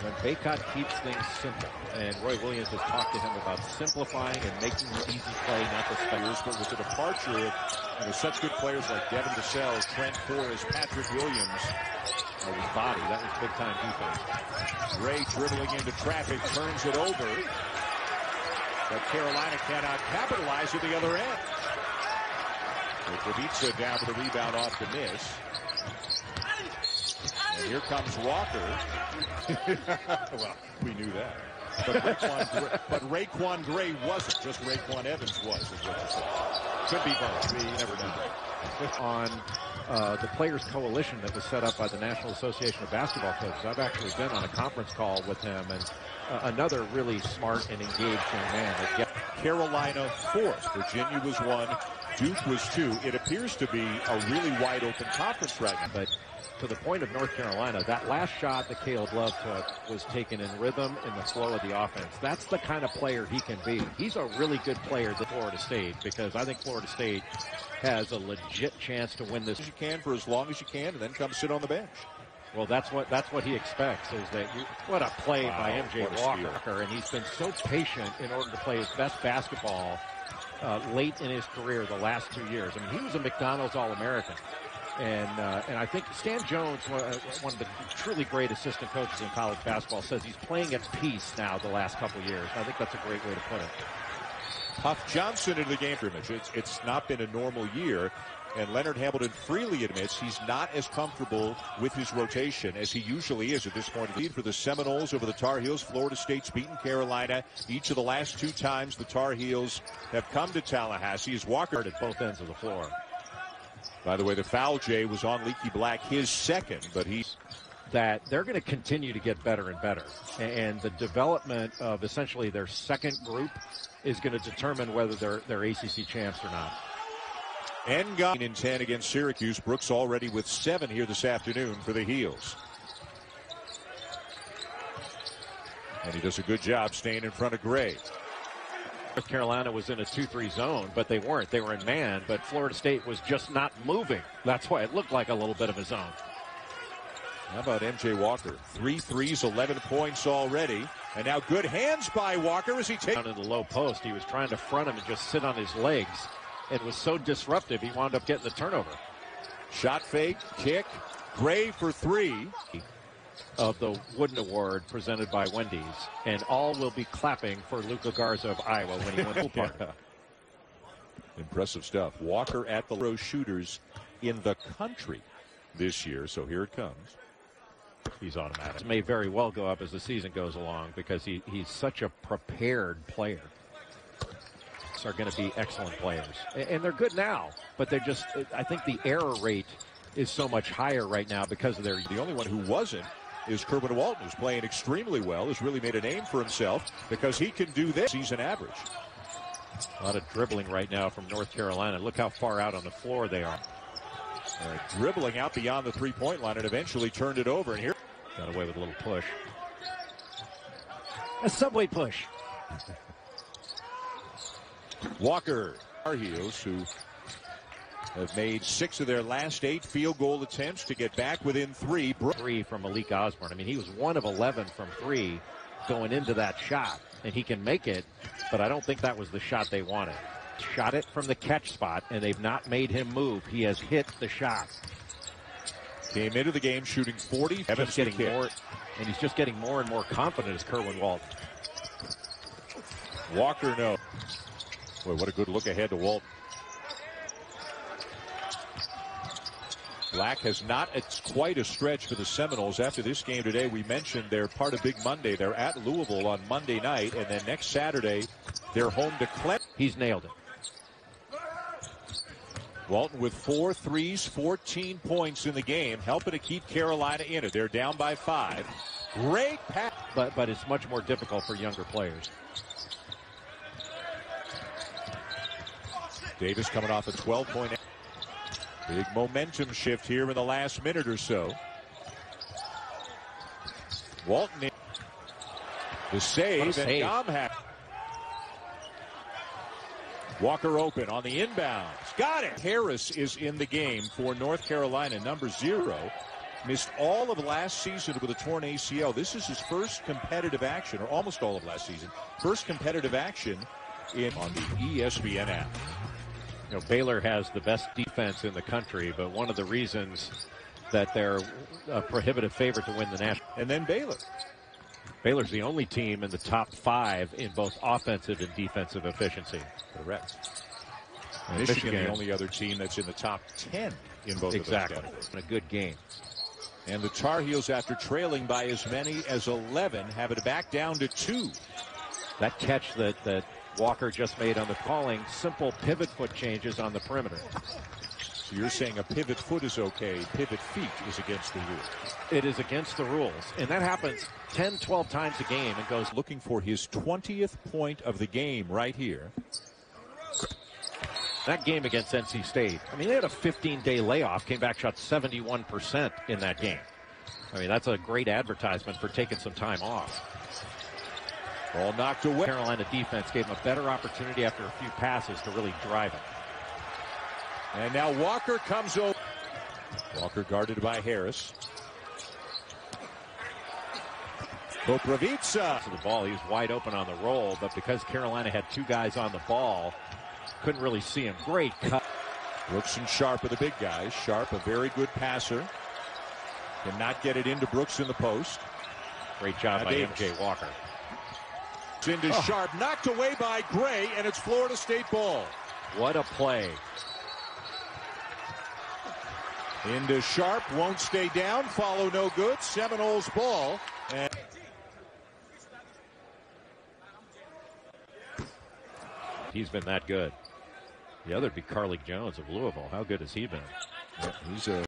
When Baycott keeps things simple, and Roy Williams has talked to him about simplifying and making the easy play, not the spiders, but with the departure of such good players like Devin Vassell, Trent Forrest, Patrick Williams, his body, that was big-time defense. Gray dribbling into traffic, turns it over, but Carolina cannot capitalize at the other end. Kubica down for the rebound off the miss. And here comes Walker. Well, we knew that. But Raekwon Gray wasn't. Just Raekwon Evans was, is what you said. Could be both. We never know. On the Players Coalition that was set up by the National Association of Basketball Coaches. I've actually been on a conference call with him, and another really smart and engaged young man. Carolina 4th. Virginia was 1. Duke was 2. It appears to be a really wide open conference right now. But to the point of North Carolina, that last shot that Caleb Love took was taken in rhythm in the flow of the offense. That's the kind of player he can be. He's a really good player at Florida State, because I think Florida State has a legit chance to win this. You can for as long as you can, and then come sit on the bench. Well, that's what he expects, is that what a play by MJ Walker, and he's been so patient in order to play his best basketball late in his career the last 2 years. I mean, he was a McDonald's All-American. And I think Stan Jones, one of the truly great assistant coaches in college basketball, says he's playing at peace now the last couple of years. I think that's a great way to put it. Puff Johnson into the game for him. It's not been a normal year, and Leonard Hamilton freely admits he's not as comfortable with his rotation as he usually is at this point. Lead for the Seminoles over the Tar Heels. Florida State's beaten Carolina each of the last 2 times the Tar Heels have come to Tallahassee. As Walker at both ends of the floor. By the way, the foul, Jay, was on Leaky Black, his second, but that they're going to continue to get better and better. And the development of essentially their second group is going to determine whether they're ACC champs or not. Ngon in 10 against Syracuse. Brooks already with 7 here this afternoon for the Heels. And he does a good job staying in front of Gray. North Carolina was in a 2-3 zone, but they weren't. They were in man, but Florida State was just not moving. That's why it looked like a little bit of a zone. How about MJ Walker? 3 threes, 11 points already. And now good hands by Walker as he takes down in the low post. He was trying to front him and just sit on his legs. It was so disruptive, he wound up getting the turnover. Shot fake, kick, Gray for 3. Of the Wooden Award presented by Wendy's, and all will be clapping for Luka Garza of Iowa when he wins the party. Impressive stuff. Walker at the low shooters in the country this year, so here it comes. He's automatic. It may very well go up as the season goes along, because he's such a prepared player. Are going to be excellent players, and they're good now, but they're just, I think the error rate is so much higher right now because of their. The only one who wasn't is Kerwin Walton, who's playing extremely well, has really made a name for himself because he can do this season average. A lot of dribbling right now from North Carolina. Look how far out on the floor they are. Dribbling out beyond the three-point line and eventually turned it over, and here got away with a little push. A subway push. Walker, Tar Heels, who have made 6 of their last 8 field goal attempts to get back within 3. 3 from Malik Osborne. I mean, he was 1 of 11 from 3 going into that shot, and he can make it, but I don't think that was the shot they wanted. Shot it from the catch spot, and they've not made him move. He has hit the shot. Came into the game shooting 40. Just getting more, and he's just getting more and more confident as Kerwin Walton. Walker, no. Boy, what a good look ahead to Walton. Black has not quite a stretch for the Seminoles. After this game today, we mentioned they're part of Big Monday. They're at Louisville on Monday night, and then next Saturday, they're home to Clemson. He's nailed it. Walton with 4 threes, 14 points in the game, helping to keep Carolina in it. They're down by 5. Great pass. But it's much more difficult for younger players. Davis coming off a 12-point. Big momentum shift here in the last minute or so. Walton in the save, and Gomhat. Walker open on the inbounds. Got it. Harris is in the game for North Carolina, number 0. Missed all of last season with a torn ACL. This is his first competitive action, or almost all of last season. First competitive action on the ESPN app. You know, Baylor has the best defense in the country, but one of the reasons that they're a prohibitive favorite to win the national. And then Baylor. Baylor's the only team in the top 5 in both offensive and defensive efficiency. Correct. Michigan, the only other team that's in the top 10 in both of those categories. A good game. And the Tar Heels, after trailing by as many as 11, have it back down to 2. That catch that Walker just made on the calling, simple pivot foot changes on the perimeter. So you're saying a pivot foot is okay, pivot feet is against the rules. It is against the rules, and that happens 10, 12 times a game and goes. Looking for his 20th point of the game right here. That game against NC State, I mean, they had a 15-day layoff, came back, shot 71% in that game. I mean, that's a great advertisement for taking some time off. Ball knocked away. Carolina defense gave him a better opportunity after a few passes to really drive it. And now Walker comes over. Walker guarded by Harris. Popravica. To the ball, he was wide open on the roll, but because Carolina had 2 guys on the ball, couldn't really see him. Great cut. Brooks and Sharp are the big guys. Sharp, a very good passer. Cannot get it into Brooks in the post. Great job by MJ Walker. It's into Sharp, knocked away by Gray, and it's Florida State ball. What a play. Into Sharp, won't stay down, follow no good. Seminoles ball. And he's been that good. The other would be Carlik Jones of Louisville. How good has he been? he's a